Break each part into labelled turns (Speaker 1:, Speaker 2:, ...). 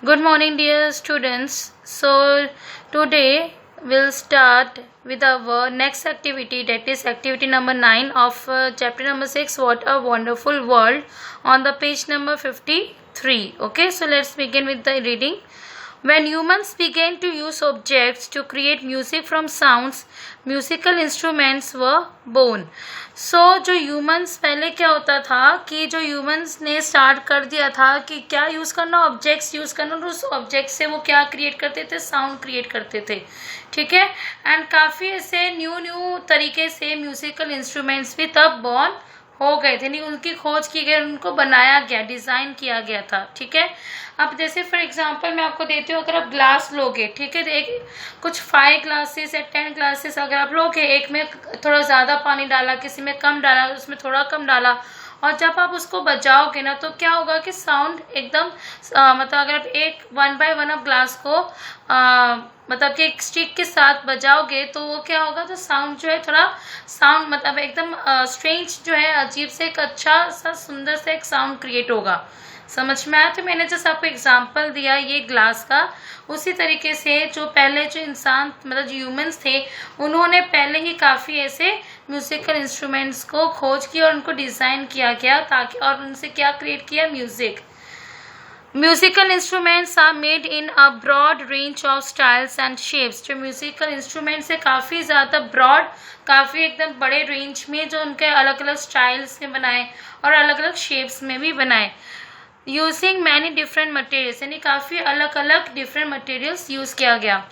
Speaker 1: Good morning, dear students. So, today we'll start with our next activity, that is activity number 9 of chapter number 6, What a Wonderful World, on the page number 53. Okay, so let's begin with the reading. When humans began to use objects to create music from sounds, musical instruments were born. जो humans पहले क्या होता था कि जो humans ने start कर दिया था कि क्या यूज़ करना, ऑब्जेक्ट्स यूज़ करना, और उस ऑब्जेक्ट से वो क्या क्रिएट करते थे, साउंड क्रिएट करते थे. ठीक है. एंड काफ़ी ऐसे न्यू तरीके से म्यूजिकल इंस्ट्रूमेंट्स भी तब बॉर्न हो गए थे, नहीं उनकी खोज की गई, उनको बनाया गया, डिज़ाइन किया गया था. ठीक है. अब जैसे फॉर एग्जांपल मैं आपको देती हूँ, अगर आप ग्लास लोगे, ठीक है, तो एक कुछ 5 ग्लासेस या 10 ग्लासेस अगर आप लोगे, एक में थोड़ा ज़्यादा पानी डाला, किसी में कम डाला, उसमें थोड़ा कम डाला, और जब आप उसको बजाओगे ना तो क्या होगा कि साउंड एकदम मतलब अगर आप एक 1 बाय 1 आप ग्लास को मतलब कि एक स्टिक के साथ बजाओगे तो वो क्या होगा, तो साउंड जो है थोड़ा साउंड मतलब एकदम स्ट्रेंज जो है, अजीब से एक अच्छा सा सुंदर सा एक साउंड क्रिएट होगा. समझ में आया? तो मैंने जैसे आपको एग्जांपल दिया ये ग्लास का, उसी तरीके से जो पहले जो इंसान मतलब जो ह्यूमंस थे, उन्होंने पहले ही काफ़ी ऐसे म्यूजिकल इंस्ट्रूमेंट्स को खोज की और उनको डिज़ाइन किया गया ताकि, और उनसे क्या क्रिएट किया, music. Musical instruments are made in a broad range of styles and shapes. जो म्यूजिकल इंस्ट्रूमेंट्स है काफ़ी ज़्यादा ब्रॉड, काफ़ी एकदम बड़े रेंज में, जो उनके अलग अलग स्टाइल्स में बनाए और अलग अलग शेप्स में भी बनाए. यूजिंग मैनी डिफरेंट मटेरियल्स, यानी काफ़ी अलग अलग डिफरेंट मटेरियल्स यूज़ किया गया.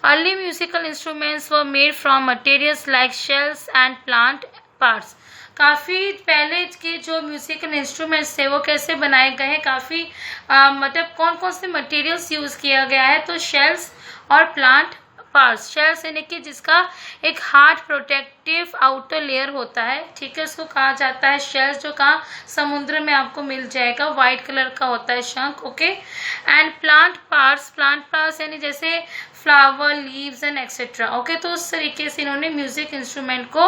Speaker 1: Early musical instruments were made from materials like shells and plant parts. काफ़ी पहले के जो म्यूजिकल इंस्ट्रूमेंट्स थे वो कैसे बनाए गए हैं, काफ़ी मतलब कौन कौन से मटेरियल्स यूज़ किया गया है, तो शेल्स और प्लांट पार्ट्स. शेल्स यानी कि जिसका एक हार्ड प्रोटेक्टिव आउटर लेयर होता है, ठीक है, उसको कहा जाता है शेल्स, जो कहाँ समुद्र में आपको मिल जाएगा, वाइट कलर का होता है शंख. ओके. एंड प्लांट पार्ट्स यानी जैसे flower, leaves and etcetera. Okay. तो उस तरीके से इन्होंने म्यूजिक इंस्ट्रूमेंट को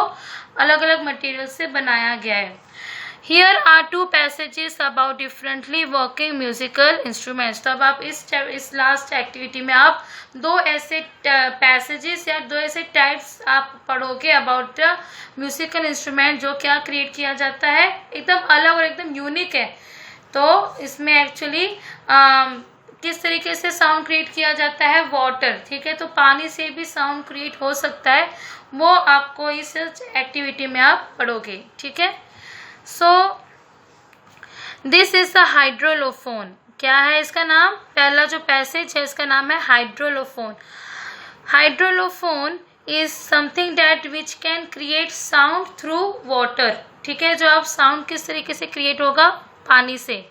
Speaker 1: अलग अलग मटेरियल से बनाया गया है. Here are 2 passages about differently working musical instruments. तो अब आप इस लास्ट एक्टिविटी में आप 2 ऐसे पैसेजेस या 2 ऐसे टाइप्स आप पढ़ोगे अबाउट द म्यूजिकल इंस्ट्रूमेंट, जो क्या क्रिएट किया जाता है, एकदम अलग और एकदम यूनिक है. तो इसमें एक्चुअली किस तरीके से साउंड क्रिएट किया जाता है, वाटर, ठीक है, तो पानी से भी साउंड क्रिएट हो सकता है, वो आपको इस एक्टिविटी में आप पढ़ोगे. ठीक है. So this is the hydrolophone. क्या है इसका नाम? पहला जो पैसेज है इसका नाम है hydraulophone. Hydraulophone is something that which can create sound through water. ठीक है. जो आप साउंड किस तरीके से क्रिएट होगा, पानी से.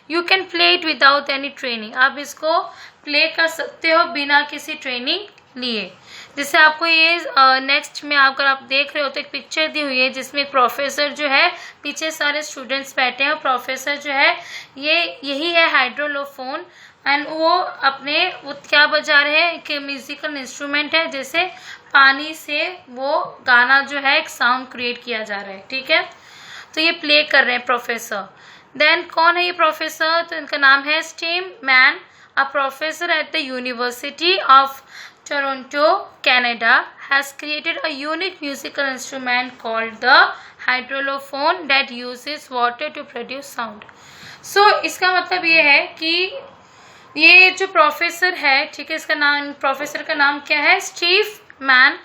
Speaker 1: You can play it without any training. आप इसको प्ले कर सकते हो बिना किसी ट्रेनिंग लिए. जैसे आपको ये नेक्स्ट में अगर आप देख रहे हो तो एक पिक्चर दी हुई है जिसमें एक प्रोफेसर जो है, पीछे सारे स्टूडेंट्स बैठे हैं, और प्रोफेसर जो है यही है हाइड्रोलोफोन. एंड वो क्या बजा रहे हैं, कि म्यूजिकल इंस्ट्रूमेंट है, जैसे पानी से वो गाना जो है एक साउंड क्रिएट किया जा रहा है. ठीक है. तो ये प्ले कर रहे हैं प्रोफेसर. देन कौन है ये प्रोफेसर? तो इनका नाम है steam man, a professor at the university of Toronto, Canada, has created a unique musical instrument called the hydrolophone that uses water to produce sound. So इसका मतलब ये है कि ये जो प्रोफेसर है, ठीक है, इसका नाम, प्रोफेसर का नाम क्या है, स्टीव मैन,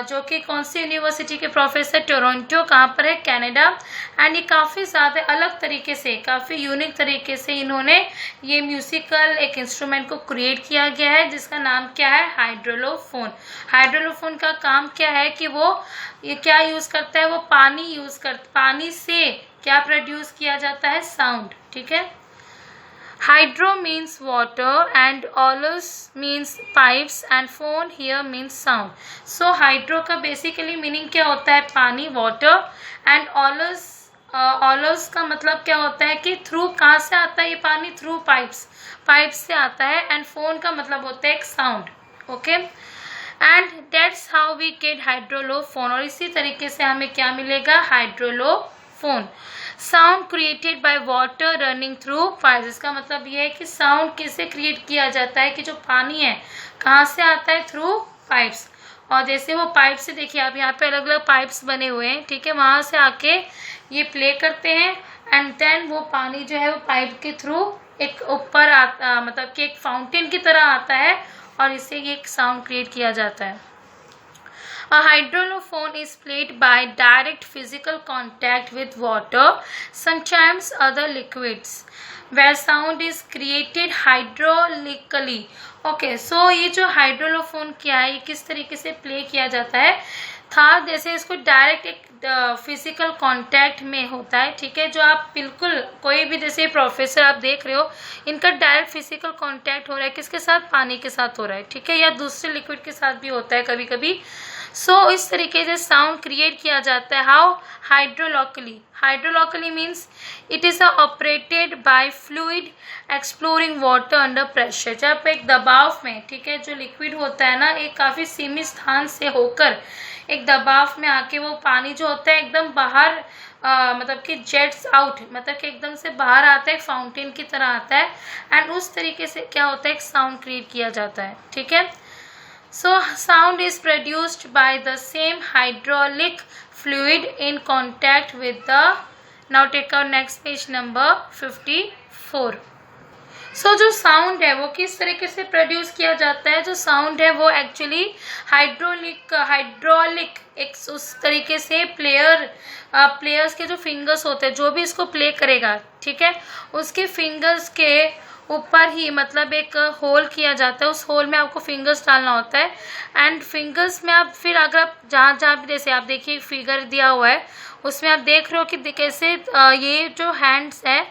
Speaker 1: जो कि कौन सी यूनिवर्सिटी के प्रोफेसर, टोरंटो, कहाँ पर है, कनाडा. एंड ये काफ़ी ज़्यादा अलग तरीके से, काफ़ी यूनिक तरीके से इन्होंने ये म्यूजिकल एक इंस्ट्रूमेंट को क्रिएट किया गया है, जिसका नाम क्या है, हाइड्रोलोफोन. हाइड्रोलोफोन का काम क्या है कि वो ये क्या यूज़ करता है, वो पानी से क्या प्रोड्यूस किया जाता है, साउंड. ठीक है. Hydro means water and olos means pipes and phone here means sound. So hydro का basically meaning क्या होता है, पानी, water, and olos का मतलब क्या होता है कि थ्रू कहाँ से आता है ये पानी, थ्रू पाइप्स से आता है. एंड फोन का मतलब होता है एक sound. Okay. And that's how we get hydraulophone. और इसी तरीके से हमें क्या मिलेगा, hydraulophone. Phone. Sound created by water running through pipes, इसका मतलब ये है कि साउंड किससे क्रिएट किया जाता है कि जो पानी है कहाँ से आता है, थ्रू पाइप्स। और जैसे वो पाइप से देखिए आप यहाँ पे अलग अलग पाइप्स बने हुए हैं, ठीक है, वहाँ से आके ये प्ले करते हैं एंड देन वो पानी जो है वो पाइप के थ्रू एक ऊपर आता, मतलब कि एक फाउंटेन की तरह आता है और इससे ये एक साउंड क्रिएट किया जाता है। A hydrophone is played by direct physical contact with water, sometimes other liquids, where sound is created hydraulically. Okay, so ये जो हाइड्रोलोफोन क्या है, ये किस तरीके से प्ले किया जाता है था, जैसे इसको डायरेक्ट एक फिजिकल कांटेक्ट में होता है, ठीक है, जो आप बिल्कुल कोई भी जैसे प्रोफेसर आप देख रहे हो, इनका डायरेक्ट फिजिकल कांटेक्ट हो रहा है, किसके साथ, पानी के साथ हो रहा है, ठीक है, या दूसरे लिक्विड के साथ भी होता है कभी कभी। सो इस तरीके से साउंड क्रिएट किया जाता है। How, hydraulically. Hydraulically means it is operated by fluid exploring water under pressure. जब एक दबाव में, ठीक है, जो लिक्विड होता है ना, एक काफ़ी सीमित स्थान से होकर एक दबाव में आके वो पानी जो होता है एकदम बाहर मतलब कि जेट्स आउट, मतलब कि एकदम से बाहर आता है, फाउंटेन की तरह आता है एंड उस तरीके से क्या होता है, एक साउंड क्रिएट किया जाता है, ठीक है। So sound is produced by the same hydraulic fluid in contact with the, now take our next page number 54. So जो साउंड है वो किस तरीके से प्रोड्यूस किया जाता है, जो साउंड है वो एक्चुअली हाइड्रोलिक एक उस तरीके से प्लेयर्स के जो फिंगर्स होते हैं, जो भी इसको प्ले करेगा, ठीक है, उसके फिंगर्स के ऊपर ही मतलब एक होल किया जाता है, उस होल में आपको फिंगर्स डालना होता है एंड फिंगर्स में आप फिर अगर आप जहाँ भी, जैसे आप देखिए फिगर दिया हुआ है उसमें आप देख रहे हो कि कैसे ये जो हैंड्स है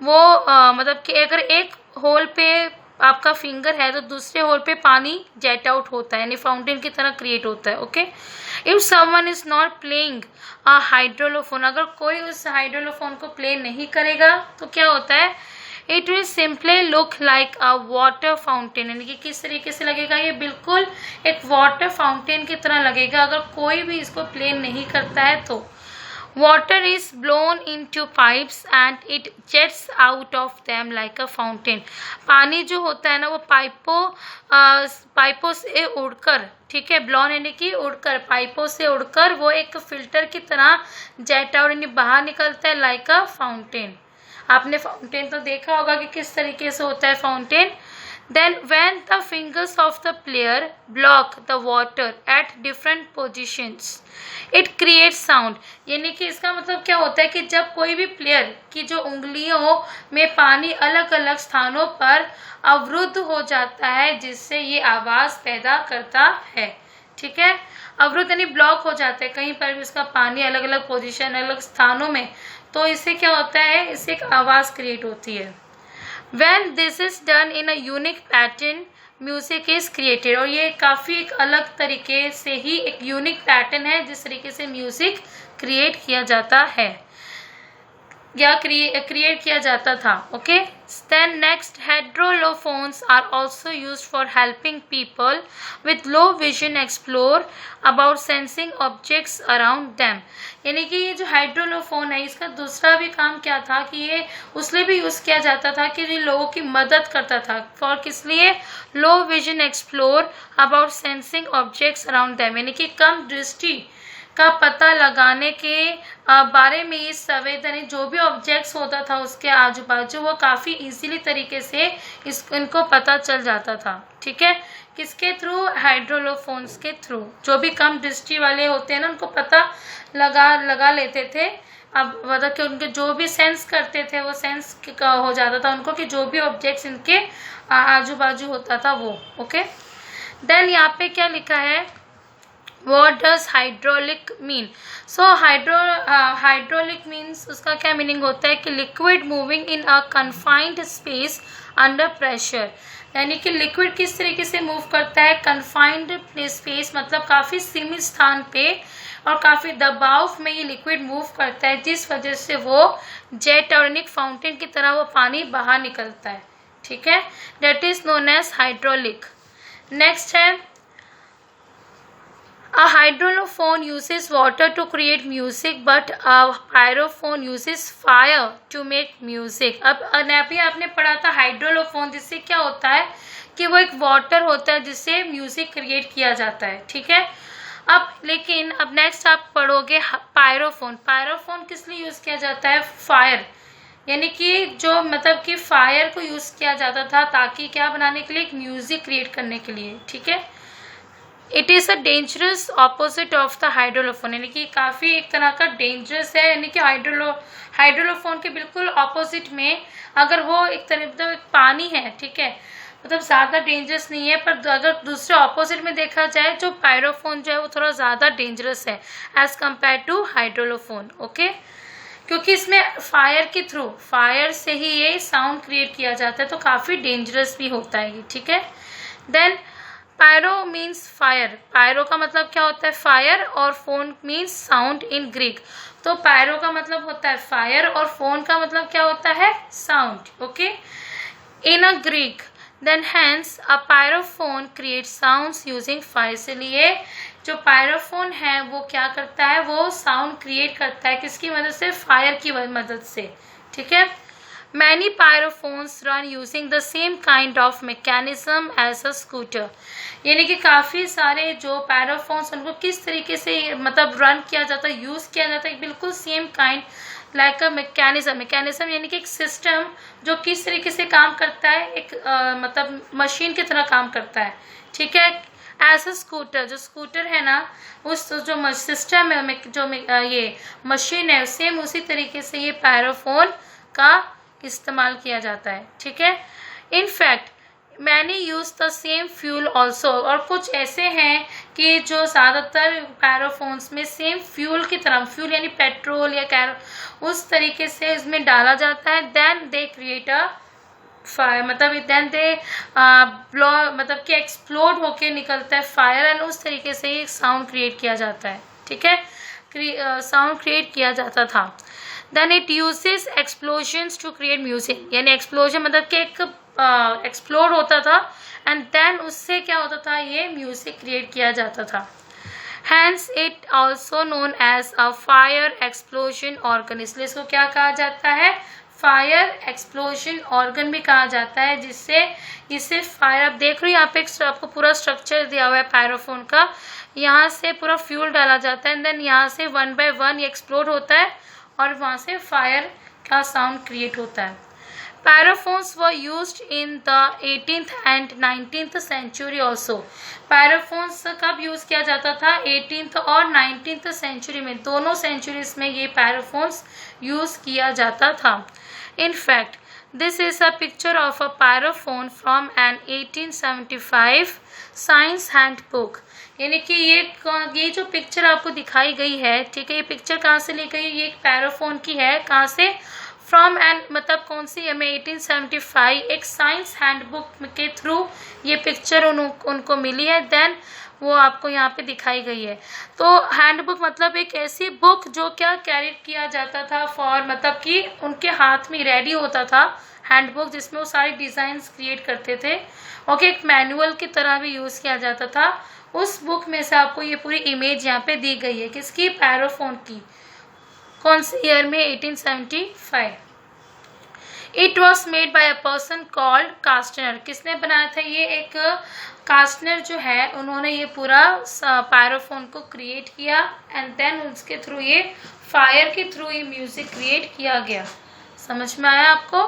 Speaker 1: वो मतलब कि अगर एक होल पे आपका फिंगर है तो दूसरे होल पे पानी जेट आउट होता है, यानी फाउंटेन की तरह क्रिएट होता है। Okay, if someone is not playing a hydraulophone, अगर कोई उस हाइड्रोलोफोन को प्ले नहीं करेगा तो क्या होता है, it will simply look like a water fountain, यानी कि किस तरीके से लगेगा, ये बिल्कुल एक वाटर फाउंटेन की तरह लगेगा अगर कोई भी इसको प्ले नहीं करता है तो। Water is blown in to pipes and it jets out of them like a fountain. पानी जो होता है ना वो पाइपों से उड़कर, ठीक है, ब्लोन यानी कि उड़कर, पाइपों से उड़कर वो एक फिल्टर की तरह जेट आउट यानी बाहर निकलता है लाइक अ फाउंटेन। आपने फाउंटेन तो देखा होगा कि किस तरीके से होता है fountain. Then when the fingers of the player block the water at different positions it creates sound, यानी कि इसका मतलब क्या होता है कि जब कोई भी प्लेयर की जो उंगलियों में पानी अलग अलग स्थानों पर अवरुद्ध हो जाता है जिससे ये आवाज़ पैदा करता है, ठीक है, अवरुद्ध यानी ब्लॉक हो जाता है कहीं पर भी उसका पानी अलग अलग पोजीशन अलग स्थानों में, तो इससे क्या होता है, इससे एक आवाज़ क्रिएट होती है। When this is done in a unique pattern, music is created, और ये काफ़ी एक अलग तरीके से ही एक यूनिक पैटर्न है जिस तरीके से म्यूज़िक क्रिएट किया जाता है या क्रिएट किया जाता था। Okay, then next, hydraulophones are also used for helping people with low vision explore about sensing objects around them, यानी कि ये जो हाइड्रोलोफोन है इसका दूसरा भी काम क्या था कि ये उसलिए भी यूज़ किया जाता था कि ये लोगों की मदद करता था, फॉर किस लिए, लो vision explore about sensing objects around them, यानी कि कम दृष्टि का पता लगाने के बारे में इस संवेदन जो भी ऑब्जेक्ट्स होता था उसके आजू बाजू वो काफ़ी इजीली तरीके से इनको पता चल जाता था, ठीक है, किसके थ्रू, हाइड्रोलोफोन्स के थ्रू। जो भी कम दृष्टि वाले होते हैं ना उनको पता लगा लेते थे, अब मतलब कि उनके जो भी सेंस करते थे वो सेंस हो जाता था उनको कि जो भी ऑब्जेक्ट्स इनके आजू बाजू होता था वो। ओके, देन यहाँ पे क्या लिखा है, What does hydraulic mean? So hydraulic means उसका क्या मीनिंग होता है कि liquid moving in a confined space under pressure, यानी कि लिक्विड किस तरीके से मूव करता है, confined space मतलब काफ़ी सीमित स्थान पे और काफ़ी दबाव में ये लिक्विड मूव करता है जिस वजह से वो जेट और एक फाउंटेन की तरह वो पानी बाहर निकलता है, ठीक है, that is known as hydraulic। Next है A hydrophone uses water to create music, but a pyrophone uses fire to make music. अब अभी आपने पढ़ा था हाइड्रोलोफोन, जिससे क्या होता है कि वो एक वाटर होता है जिससे म्यूजिक क्रिएट किया जाता है, ठीक है। अब नेक्स्ट आप पढ़ोगे पायरोफोन। पायरोफोन किस लिए यूज किया जाता है? फायर, यानी कि जो मतलब कि फायर को यूज किया जाता था ताकि क्या बनाने के लिए, एक म्यूजिक क्रिएट करने के लिए, ठीक है। It is a dangerous opposite of the hydraulophone, यानी कि काफ़ी एक तरह का डेंजरस है, यानी कि हाइड्रोलोफोन के बिल्कुल ऑपोजिट में अगर वो एक तरह मतलब एक पानी है, ठीक है, मतलब ज़्यादा डेंजरस नहीं है, पर अगर दूसरे ऑपोजिट में देखा जाए जो पायरोफोन जो है वो थोड़ा ज़्यादा डेंजरस है एज कम्पेयर टू हाइड्रोलोफोन, ओके। क्योंकि इसमें फायर से ही ये साउंड क्रिएट किया जाता है, तो काफ़ी डेंजरस भी होता है ये, ठीक है। Then pyro means fire, pyro का मतलब क्या होता है? फायर, और phone means sound in Greek. तो पायरो का मतलब होता है फायर और फोन का मतलब क्या होता है? Sound, okay, in a Greek. Then hence a pyrophone create sounds using fire, इसलिए जो पायरोफोन है वो क्या करता है? वो साउंड क्रिएट करता है किसकी मदद से? फायर की मदद से, ठीक है। Many pyrophones run using the same kind of mechanism as a scooter, यानी कि काफ़ी सारे जो पायरोफोन्स उनको किस तरीके से मतलब रन किया जाता है, यूज़ किया जाता है, बिल्कुल same kind like a mechanism यानी कि एक सिस्टम जो किस तरीके से काम करता है, एक मतलब मशीन की तरह काम करता है, ठीक है। एज अ स्कूटर, जो स्कूटर है ना, उस जो सिस्टम है, जो ये मशीन है, सेम उसी तरीके से ये पायरोफोन का इस्तेमाल किया जाता है, ठीक है। In fact many use the same fuel also, और कुछ ऐसे हैं कि जो ज़्यादातर पायरोफोन्स में सेम फ्यूल की तरह, फ्यूल यानी पेट्रोल या उस तरीके से इसमें डाला जाता है। Then they create a fire, मतलब देन दे ब्लो, मतलब कि एक्सप्लोड होके निकलता है फायर, एंड उस तरीके से एक साउंड क्रिएट किया जाता है, ठीक है, साउंड क्रिएट किया जाता था। Then it uses explosions to create music, यानी एक्सप्लोजन मतलब कि एक एक्सप्लोड होता था एंड देन उससे क्या होता था? ये म्यूजिक क्रिएट किया जाता था। Hence it also known as a fire explosion organ, इसलिए इसको क्या कहा जाता है? फायर एक्सप्लोजन ऑर्गन भी कहा जाता है, जिससे इसे फायर, आप देख रहे हो यहाँ पे आपको पूरा स्ट्रक्चर दिया हुआ है पायरोफोन का, यहाँ से पूरा फ्यूल डाला जाता है एंड देन यहाँ से 1 by 1 ये एक्सप्लोड होता है और वहाँ से फायर का साउंड क्रिएट होता है। Pyrophones were used in the 18th and 19th century also, pyrophones कब यूज़ किया जाता था? 18th और 19th सेंचुरी में, दोनों सेंचुरीज में ये पायरोफोन्स यूज़ किया जाता था। In fact, this is a picture of a pyrophone from an 1875 science handbook, यानी कि ये जो पिक्चर आपको दिखाई गई है, ठीक है, ये पिक्चर कहाँ से ली गई? ये एक पैराफोन की है, कहाँ से? फ्रॉम एंड मतलब कौन सी? हमें 1875 एक साइंस हैंडबुक के थ्रू ये पिक्चर उनको मिली है, देन वो आपको यहाँ पे दिखाई गई है। तो हैंडबुक मतलब एक ऐसी बुक जो क्या कैरी किया जाता था फॉर, मतलब कि उनके हाथ में रेडी होता था हैंडबुक, जिसमें वो सारे डिज़ाइंस क्रिएट करते थे, ओके, एक मैनुअल की तरह भी यूज़ किया जाता था। उस बुक में से आपको ये पूरी इमेज यहाँ पे दी गई है, किसकी? पैराफोन की। कौन से ईयर में? 1875। It was made by a person called Kastner, किसने बनाया था? ये एक कास्टनर जो है, उन्होंने ये पूरा पैराफोन को क्रिएट किया एंड देन उसके थ्रू ये फायर के थ्रू ये म्यूजिक क्रिएट किया गया। समझ में आया आपको?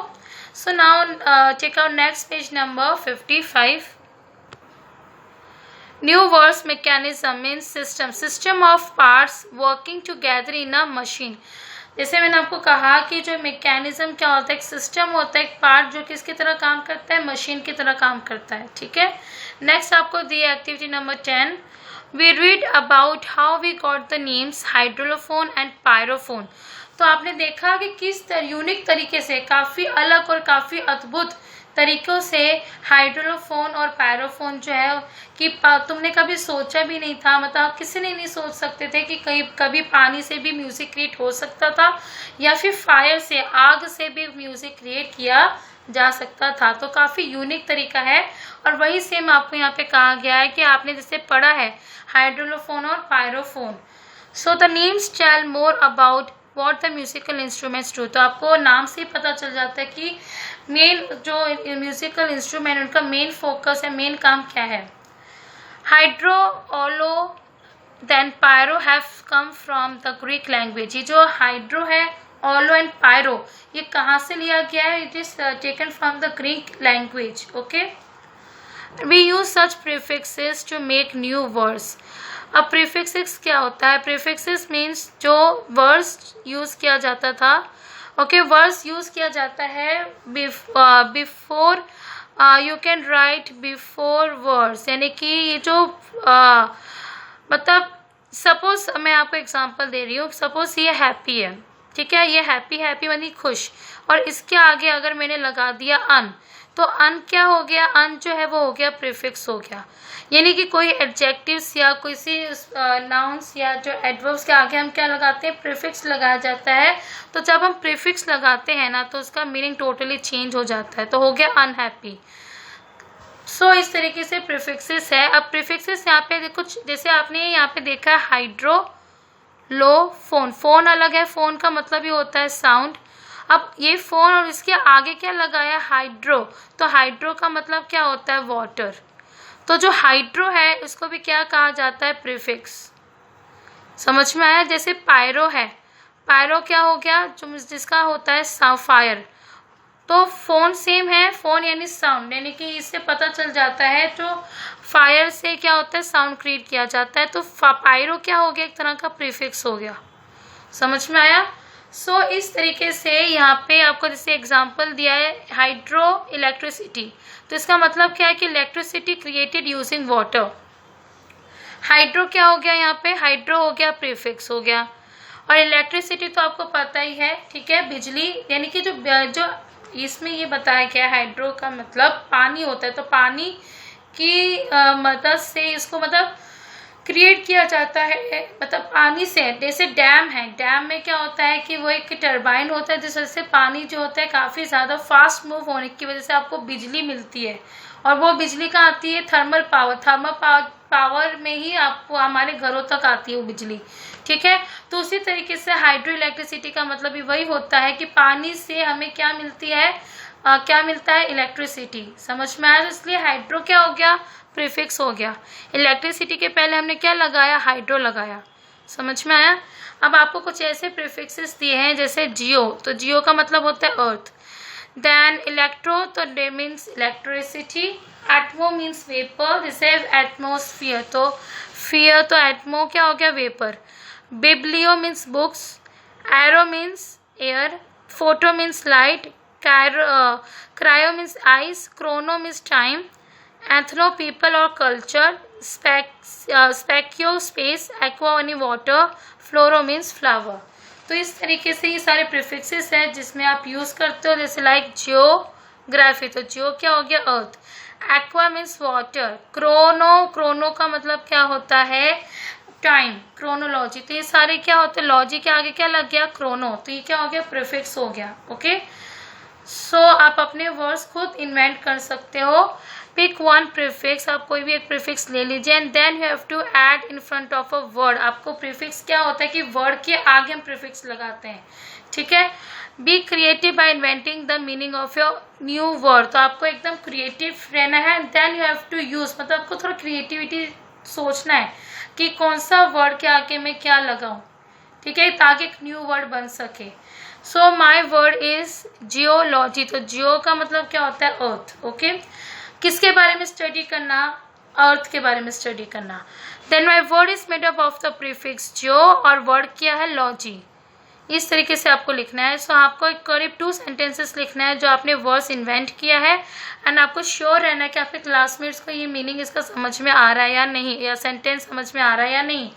Speaker 1: So now check out next page number 55। New words mechanism means system of parts working together in a machine. जैसे मैंने आपको कहा कि जो मैकेनिज्म क्या होता है, एक सिस्टम होता है, एक पार्ट जो किसकी तरह काम करता है? मशीन की तरह काम करता है, ठीक है। नेक्स्ट आपको दी activity number 10। We read about how we got the names hydraulophone and pyrophone. तो आपने देखा कि किस यूनिक तरीके से, काफ़ी अलग और काफ़ी अद्भुत तरीक़ों से हाइड्रोलोफोन और पायरोफोन जो है कि तुमने कभी सोचा भी नहीं था, मतलब किसी ने नहीं सोच सकते थे कि कभी पानी से भी म्यूज़िक क्रिएट हो सकता था या फिर फायर से, आग से भी म्यूज़िक क्रिएट किया जा सकता था। तो काफ़ी यूनिक तरीका है और वही सेम आपको यहाँ पे कहा गया है कि आपने जैसे पढ़ा है हाइड्रोफोन और pyrophone. So the names tell more about what the musical instruments do. तो आपको नाम से ही पता चल जाता है कि मेन जो म्यूजिकल इंस्ट्रूमेंट उनका मेन फोकस है, मेन काम क्या है। हाइड्रो, ओलो then pyro have come from the Greek language. ये जो हाइड्रो है, ओलो एंड पायरो, ये कहाँ से लिया गया है? It is taken from the Greek language. Okay, we use such prefixes to make new words. अब प्रीफिक्सेस क्या होता है? प्रीफिक्सेस मीन्स जो वर्ड्स यूज किया जाता था। ओके, वर्ड्स यूज किया जाता है before, you can write before words, यानी कि ये जो मतलब सपोज मैं आपको एग्जांपल दे रही हूँ, सपोज ये हैप्पी है, ठीक है, ये हैप्पी, हैप्पी मतलब खुश, और इसके आगे अगर मैंने लगा दिया अन, तो अन क्या हो गया? अन जो है वो हो गया प्रीफिक्स हो गया। यानी कि कोई एडजेक्टिव्स या किसी नाउन्स या जो एडवर्ब्स के आगे हम क्या लगाते हैं? प्रीफिक्स लगाया जाता है। तो जब हम प्रीफिक्स लगाते हैं ना तो उसका मीनिंग टोटली चेंज हो जाता है। तो हो गया अनहैप्पी। सो इस तरीके से प्रीफिक्सेस है। अब प्रीफिक्सेस यहाँ पे कुछ जैसे आपने यहाँ पे देखा है हाइड्रो, लो, फोन। फोन अलग है, फोन का मतलब ये होता है साउंड। अब ये फोन और इसके आगे क्या लगाया? हाइड्रो। तो हाइड्रो का मतलब क्या होता है? वाटर। तो जो हाइड्रो है उसको भी क्या कहा जाता है? प्रीफिक्स। समझ में आया? जैसे पायरो है, पायरो क्या हो गया? जो जिसका होता है फायर। तो फोन सेम है, फोन यानी साउंड, यानी कि इससे पता चल जाता है जो फायर से क्या होता है? साउंड क्रिएट किया जाता है। तो पायरो क्या हो गया? एक तरह का प्रीफिक्स हो गया। समझ में आया? सो इस तरीके से यहाँ पे आपको जैसे एग्जांपल दिया है हाइड्रो इलेक्ट्रिसिटी, तो इसका मतलब क्या है कि electricity created using water. Hydro क्या हो गया? यहाँ पे हाइड्रो हो गया प्रीफिक्स हो गया। और इलेक्ट्रिसिटी तो आपको पता ही है, ठीक है, बिजली, यानी कि जो इसमें ये बताया गया हाइड्रो का मतलब पानी होता है। तो पानी की मदद से इसको मतलब क्रिएट किया जाता है, मतलब पानी से। जैसे डैम है, डैम में क्या होता है कि वो एक टरबाइन होता है जिस वजह से पानी जो होता है काफ़ी ज़्यादा फास्ट मूव होने की वजह से आपको बिजली मिलती है। और वो बिजली कहाँ आती है? Thermal power. पावर में ही आपको हमारे घरों तक आती है वो बिजली, ठीक है। तो उसी तरीके से हाइड्रो इलेक्ट्रिसिटी का मतलब भी वही होता है कि पानी से हमें क्या मिलती है? क्या मिलता है? इलेक्ट्रिसिटी। समझ में आया? इसलिए हाइड्रो क्या हो गया? प्रीफिक्स हो गया। इलेक्ट्रिसिटी के पहले हमने क्या लगाया? हाइड्रो लगाया। समझ में आया? अब आपको कुछ ऐसे प्रीफिक्सेस दिए हैं जैसे जियो, तो जियो का मतलब होता है अर्थ। देन इलेक्ट्रो, तो they means electricity. Atmo means vapour, जैसे एटमोस्फियर, तो फियर, तो एटमो क्या हो गया? Vapour. Biblio means books. Aero means air. Photo means light. Cryo means ice. Chrono means time. Ethno people और कल्चर। स्पेक्यो स्पेस। एक्वा यानी वाटर। Floro means flower. तो इस तरीके से ये सारे प्रीफिक्सेस हैं जिसमें आप यूज़ करते हो, जैसे लाइक जियोग्राफी, तो जियो क्या हो गया? Earth. Aqua means water. Chrono का मतलब क्या होता है? Time, chronology. तो ये सारे क्या होते हैं? लॉजी के आगे क्या लग गया? क्रोनो, तो ये क्या हो गया? प्रीफिक्स हो गया। ओके, सो आप अपने वर्ड्स खुद इन्वेंट कर सकते हो। पिक वन प्रीफिक्स, आप कोई भी एक प्रीफिक्स ले लीजिए and then you have to add in front of a word. आपको प्रीफिक्स क्या होता है कि वर्ड के आगे हम प्रीफिक्स लगाते हैं, ठीक है। Be creative by inventing the meaning of your new word, तो आपको एकदम क्रिएटिव रहना है। Then you have to use, मतलब आपको थोड़ा क्रिएटिविटी सोचना है कि कौन सा वर्ड के आगे मैं क्या लगाऊं, ठीक है, ताकि एक न्यू वर्ड बन सके। सो माई वर्ड इज जियोलॉजी, तो जियो का मतलब क्या होता है? अर्थ। ओके, किसके बारे में स्टडी करना? अर्थ के बारे में स्टडी करना। Then my word is made up of the prefix geo, और वर्ड क्या है? लॉजी। इस तरीके से आपको लिखना है। सो आपको एक करीब 2 सेंटेंसेस लिखना है जो आपने वर्ड्स इन्वेंट किया है, एंड आपको श्योर रहना है कि आपके क्लासमेट्स को ये मीनिंग इसका समझ में आ रहा है या नहीं, या सेंटेंस समझ में आ रहा है या नहीं।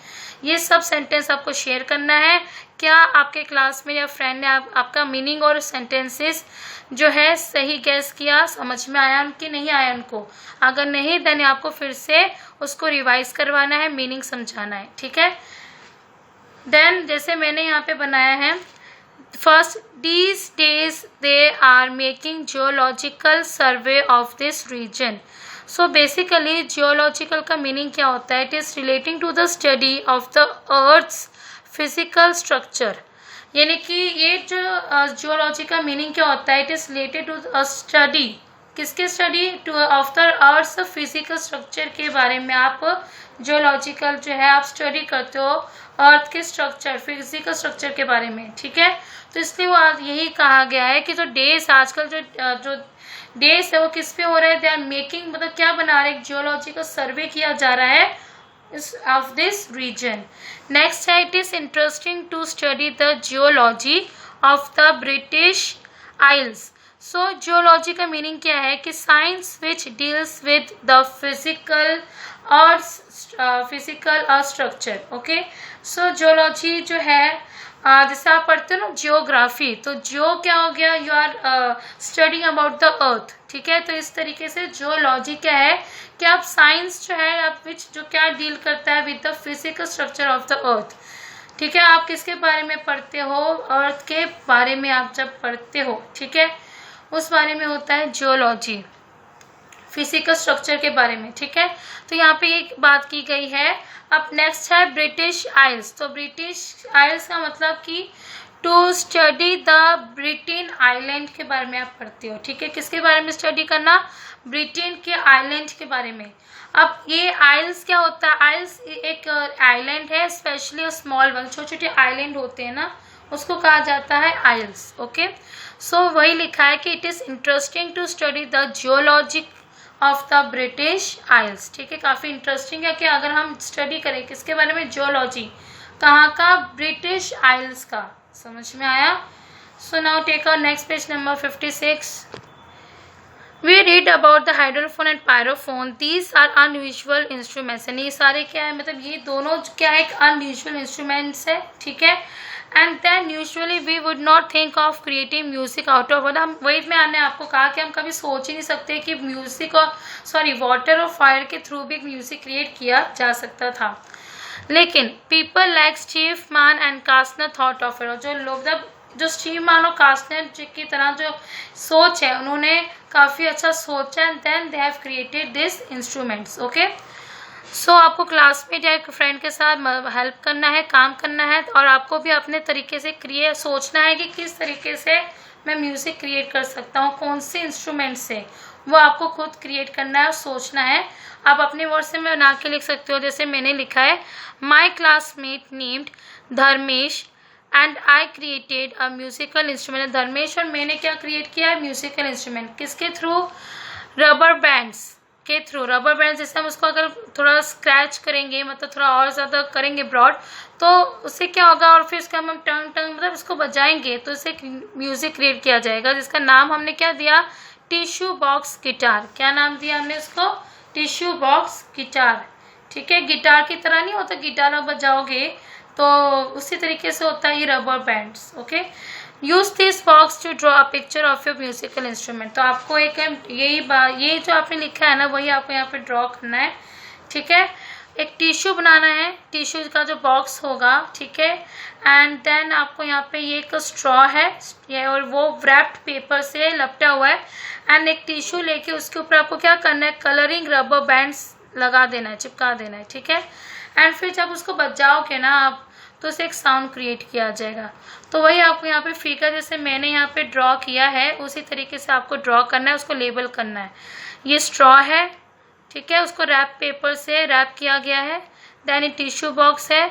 Speaker 1: ये सब सेंटेंस आपको शेयर करना है। क्या आपके क्लास में या फ्रेंड ने आपका मीनिंग और सेंटेंसेस जो है सही गैस किया, समझ में आया उनकी, नहीं आया उनको? अगर नहीं देन आपको फिर से उसको रिवाइज करवाना है, मीनिंग समझाना है, ठीक है। देन जैसे मैंने यहाँ पे बनाया है First, these days they are making geological survey of this region. So basically geological का meaning क्या होता है? It is relating to the study of the earth's physical structure. यानी कि ये जो जियोलॉजी का मीनिंग क्या होता है? It is related to a study, किसके study? To of the earth physical structure के बारे में आप जियोलॉजिकल जो है आप स्टडी करते हो अर्थ के स्ट्रक्चर, फिजिकल स्ट्रक्चर के बारे में, ठीक है। तो इसलिए वो यही कहा गया है कि जो डेज आजकल जो डेज है वो किस पे हो रहा है? दे आर मेकिंग, मतलब क्या बना रहे हैं? जियोलॉजिकल सर्वे किया जा रहा है of this region. Next है, it is interesting to study the geology of the British Isles. So geology का meaning क्या है? कि science which deals with the physical structure. Okay, so geology जो है जैसे आप पढ़ते हो ना जियोग्राफी, तो जियो क्या हो गया? You are studying about the earth, ठीक है। तो इस तरीके से जियोलॉजी क्या है कि आप साइंस जो है आप विच जो क्या डील करता है with the physical structure of the earth, ठीक है। आप किसके बारे में पढ़ते हो? अर्थ के बारे में आप जब पढ़ते हो, ठीक है, उस बारे में होता है जियोलॉजी, फिजिकल स्ट्रक्चर के बारे में, ठीक है। तो यहाँ पे एक बात की गई है। अब नेक्स्ट है ब्रिटिश आइल्स। तो ब्रिटिश आइल्स का मतलब कि to study the Britain island के बारे में आप पढ़ते हो, ठीक है। किसके बारे में स्टडी करना? ब्रिटेन के आइलैंड के बारे में। अब ये आइल्स क्या होता है? आइल्स एक आइलैंड है, स्पेशली स्मॉल वन, छोटे छोटे आइलैंड होते हैं ना, उसको कहा जाता है आइल्स। ओके, सो वही लिखा है कि it is interesting to study the geology of the British isles, ठीक है। काफ़ी इंटरेस्टिंग है कि अगर हम स्टडी करें किसके बारे में? जियोलॉजी, कहाँ का? ब्रिटिश आइल्स का। समझ में आया? So now take our next page number 56. We read about the hydrophone and pyrophone. These are unusual instruments. ये सारे क्या है? मतलब ये दोनों क्या है? एक unusual instruments है, ठीक है। And then usually we would not think of creating music out of it. हम वही मैंने आपको कहा कि हम कभी सोच ही नहीं सकते कि म्यूजिक और वाटर और फायर के थ्रू भी म्यूजिक क्रिएट किया जा सकता था। लेकिन people like Steve Mann and Kastner thought of it. जो लोग जो स्टीव मैन और कास्टनर की तरह जो सोच है उन्होंने काफ़ी अच्छा सोचा and then they have created this instruments. Okay, so आपको क्लासमेट या एक फ्रेंड के साथ हेल्प करना है, काम करना है, और आपको भी अपने तरीके से सोचना है कि किस तरीके से मैं म्यूज़िक क्रिएट कर सकता हूँ, कौन से इंस्ट्रूमेंट से, वो आपको खुद क्रिएट करना है और सोचना है। आप अपने वर्ड से में बना के लिख सकते हो, जैसे मैंने लिखा है, माई classmate named Dharmesh and I created a musical instrument. Dharmesh और मैंने क्या क्रिएट किया है? Musical instrument. किसके थ्रू? रबर बैंड्स के थ्रू। रबर बैंड जैसे हम उसको अगर थोड़ा स्क्रैच करेंगे, मतलब थोड़ा और ज़्यादा करेंगे ब्रॉड, तो उससे क्या होगा? और फिर इसका हम टंग मतलब इसको बजाएंगे तो इससे म्यूज़िक क्रिएट किया जाएगा, जिसका नाम हमने क्या दिया? Tissue box guitar. क्या नाम दिया हमने इसको? टिश्यू बॉक्स गिटार, ठीक है। गिटार की तरह नहीं होता, गिटार आप बजाओगे तो उसी तरीके से होता है ये rubber bands. Okay, use this box to draw a picture of your musical instrument. तो आपको एक ये जो आपने लिखा है ना, वही आपको यहाँ पे ड्रॉ करना है, ठीक है। एक टिश्यू बनाना है, टिश्यू का जो बॉक्स होगा, ठीक है। एंड देन आपको यहाँ पे ये एक स्ट्रॉ है ये, और वो व्रैप्ड पेपर से लपटा हुआ है। एंड एक टिश्यू लेके उसके ऊपर आपको क्या करना है? कलरिंग रबर बैंड्स लगा देना है, चिपका देना है, ठीक है। एंड फिर जब उसको बजाओगे ना आप, तो उसे एक साउंड क्रिएट किया जाएगा। तो वही आपको यहाँ पे फिगर जैसे मैंने यहाँ पे ड्रॉ किया है, उसी तरीके से आपको ड्रॉ करना है, उसको लेबल करना है। ये स्ट्रॉ है, ठीक है, उसको रैप पेपर से रैप किया गया है। देन ये टिश्यू बॉक्स है,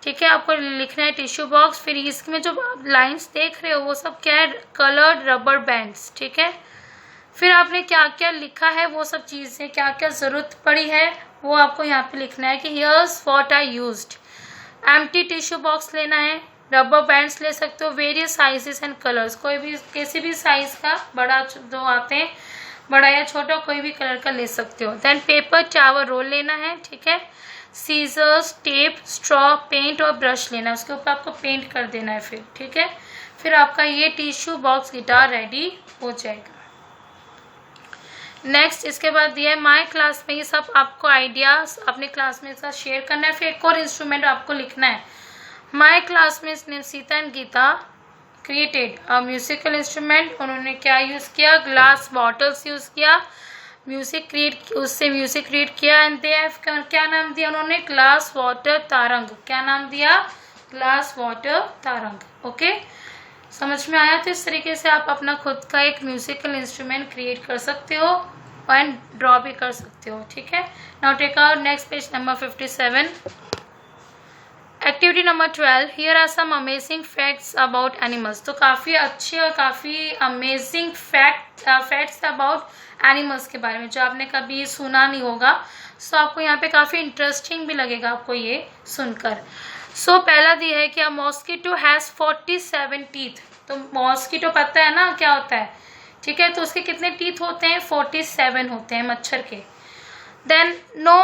Speaker 1: ठीक है, आपको लिखना है टिश्यू बॉक्स। फिर इसमें जो लाइन्स देख रहे हो वो सब क्या है? कलर्ड रबर बैंड्स, ठीक है। फिर आपने क्या क्या लिखा है, वो सब चीज़ें क्या क्या ज़रूरत पड़ी है वो आपको यहाँ पे लिखना है कि here's what I used. Empty tissue box लेना है, रबर बैंड्स ले सकते हो, वेरियस साइजेस एंड कलर्स, कोई भी किसी भी साइज का, बड़ा जो आते हैं, बड़ा या छोटा कोई भी कलर का ले सकते हो। देन पेपर चावल रोल लेना है, ठीक है। सीजर्स, टेप, स्ट्रॉ, पेंट और ब्रश लेना है, उसके ऊपर आपको पेंट कर देना है फिर, ठीक है। फिर आपका ये टिश्यू बॉक्स गिटार रेडी हो जाएगा। नेक्स्ट इसके बाद दिया है माई क्लास में। ये सब आपको आइडियाज अपने क्लासमेट के साथ शेयर करना है। फिर एक और इंस्ट्रूमेंट आपको लिखना है। My classmates name Sita and Gita created a musical instrument, उन्होंने क्या यूज़ किया, ग्लास बॉटल्स यूज़ किया, म्यूजिक क्रिएट किया। एंड दे हैव क्या नाम दिया उन्होंने, ग्लास वाटर तारंग। क्या नाम दिया, ग्लास वाटर तारंग। ओके, समझ में आया। तो इस तरीके से आप अपना खुद का एक म्यूजिकल इंस्ट्रूमेंट क्रिएट कर सकते हो एंड ड्रॉ भी कर सकते हो। ठीक है, now take our next page number 57। Activity number 12, here are some amazing facts about animals. तो काफ़ी अच्छे और काफ़ी अमेजिंग फैक्ट्स अबाउट एनिमल्स के बारे में जो आपने कभी सुना नहीं होगा। सो आपको यहाँ पे काफ़ी इंटरेस्टिंग भी लगेगा आपको ये सुनकर। सो पहला दिया है कि अ मॉस्किटो हैज़ 47 टीथ। तो मॉस्किटो पता है ना क्या होता है, ठीक है। तो उसके कितने टीथ होते हैं, 47 होते हैं मच्छर के। Then no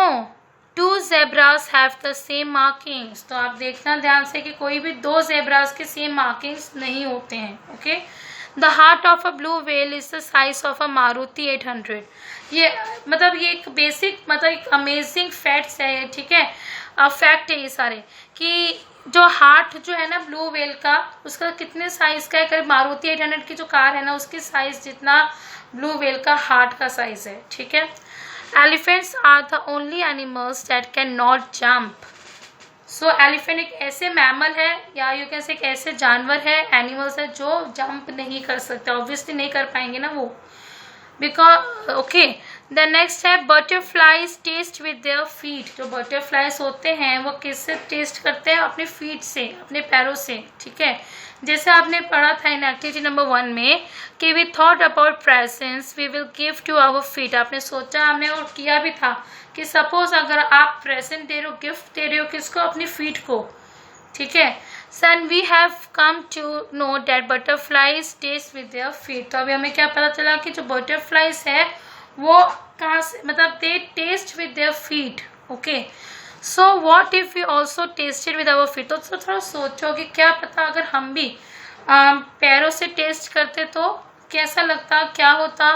Speaker 1: 2 zebras have the same markings। तो आप देखना ध्यान से कि कोई भी 2 zebras के सेम मार्किंग्स नहीं होते हैं। Okay, the heart of a blue whale is the size of a Maruti 800। ये मतलब ये एक बेसिक मतलब एक अमेजिंग फैक्ट्स है ये, ठीक है। फैक्ट है ये सारे कि जो हार्ट जो है ना ब्लू व्हेल का, उसका कितने साइज का है, करीब मारुति 800 की जो कार है ना उसकी साइज जितना ब्लू व्हेल का हार्ट का साइज है। ठीक है। Elephants are the only animals that can not jump. So elephant एक ऐसे मैमल है या यू कैन से एक ऐसे जानवर है, एनिमल्स है जो जंप नहीं कर सकते। ऑब्वियसली नहीं कर पाएंगे ना वो, बिकॉज ओके। द नेक्स्ट है butterflies taste with their feet. जो बटरफ्लाइज होते हैं वो किससे टेस्ट करते हैं, अपने फीट से, अपने पैरों से। ठीक है, जैसे आपने पढ़ा था इन एक्टिविटी नंबर 1 में कि we thought about presents we will give to our feet. आपने सोचा, हमने और किया भी था कि सपोज अगर आप प्रेजेंट दे रहे हो, गिफ्ट दे रहे हो किसको, अपनी फीट को। ठीक है, soon we have come to know that butterflies taste with their feet. तो अभी हमें क्या पता चला कि जो बटरफ्लाइज है वो कहाँ से, मतलब they taste with their feet. Okay, so what if you also tested with our feet. तो थोड़ा सोचो कि क्या पता अगर हम भी पैरों से टेस्ट करते तो कैसा लगता, क्या होता।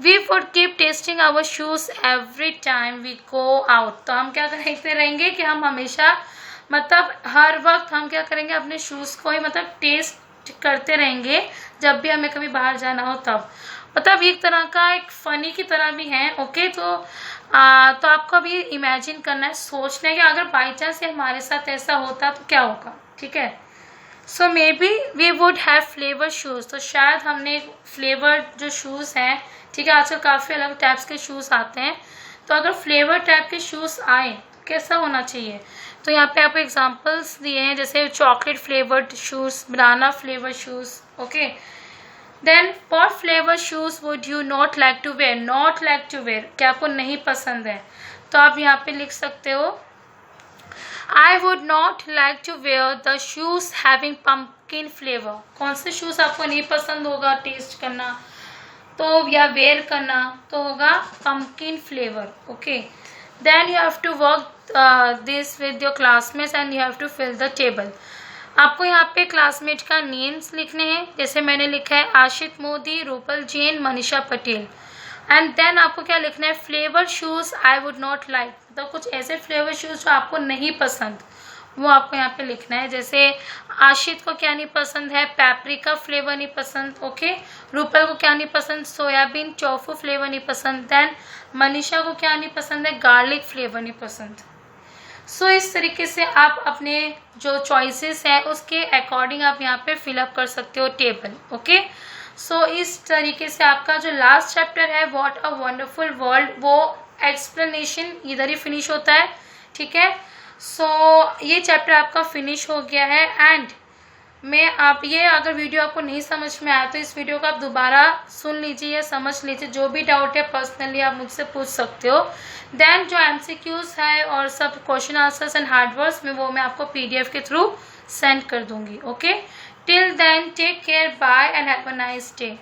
Speaker 1: We would keep testing our shoes every time we go out. तो हम क्या करते रहेंगे कि हम हमेशा मतलब हर वक्त हम क्या करेंगे, अपने शूज़ को ही मतलब टेस्ट करते रहेंगे जब भी हमें कभी बाहर जाना हो तब। मतलब एक तरह का एक फ़नी की तरह भी है। ओके, तो आपको अभी इमेजिन करना है, सोचना है कि अगर बाई चांस हमारे साथ ऐसा होता तो क्या होगा। ठीक है, so maybe we would have flavour shoes. तो शायद हमने फ्लेवर जो शूज़ हैं, ठीक है, आजकल काफ़ी अलग टाइप्स के शूज़ आते हैं, तो अगर फ्लेवर टाइप के शूज़ आए तो कैसा होना चाहिए। तो यहाँ पे आपको एग्जांपल्स दिए हैं, जैसे chocolate flavoured shoes, banana flavour shoes. Okay, then what flavour shoes would you not like to wear. Not like to wear क्या आपको नहीं पसंद है, तो आप यहाँ पे लिख सकते हो I would not like to wear the shoes having pumpkin flavour. कौन से शूज़ आपको नहीं पसंद होगा टेस्ट करना तो या वेयर करना, तो होगा pumpkin flavour. Okay, then you have to work this with your classmates and you have to fill the table. आपको यहाँ पे क्लासमेट का नेम्स लिखने हैं, जैसे मैंने लिखा है आशित मोदी, रूपल जैन, मनीषा पटेल। एंड देन आपको क्या लिखना है, flavour shoes I would not like. तो कुछ ऐसे फ्लेवर शूज़ जो आपको नहीं पसंद वो आपको यहाँ पे लिखना है। जैसे आशित को क्या नहीं पसंद है, पेपरिका फ्लेवर नहीं पसंद। ओके, रूपल को क्या नहीं पसंद, सोयाबीन टोफू फ्लेवर नहीं पसंद। देन मनीषा को क्या नहीं पसंद है, गार्लिक फ्लेवर नहीं पसंद। सो इस तरीके से आप अपने जो चॉइसेस है उसके अकॉर्डिंग आप यहाँ पे फिलअप कर सकते हो टेबल। ओके, सो इस तरीके से आपका जो लास्ट चैप्टर है व्हाट अ वंडरफुल वर्ल्ड, वो एक्सप्लेनेशन इधर ही फिनिश होता है। ठीक है, सो ये चैप्टर आपका फिनिश हो गया है। एंड मैं आप ये अगर वीडियो आपको नहीं समझ में आया तो इस वीडियो को आप दोबारा सुन लीजिए या समझ लीजिए, जो भी डाउट है पर्सनली आप मुझसे पूछ सकते हो। देन जो MCQs है और सब question answers and hard words में वो मैं आपको PDF के थ्रू सेंड कर दूंगी। Okay, till then take care, bye and have a nice day.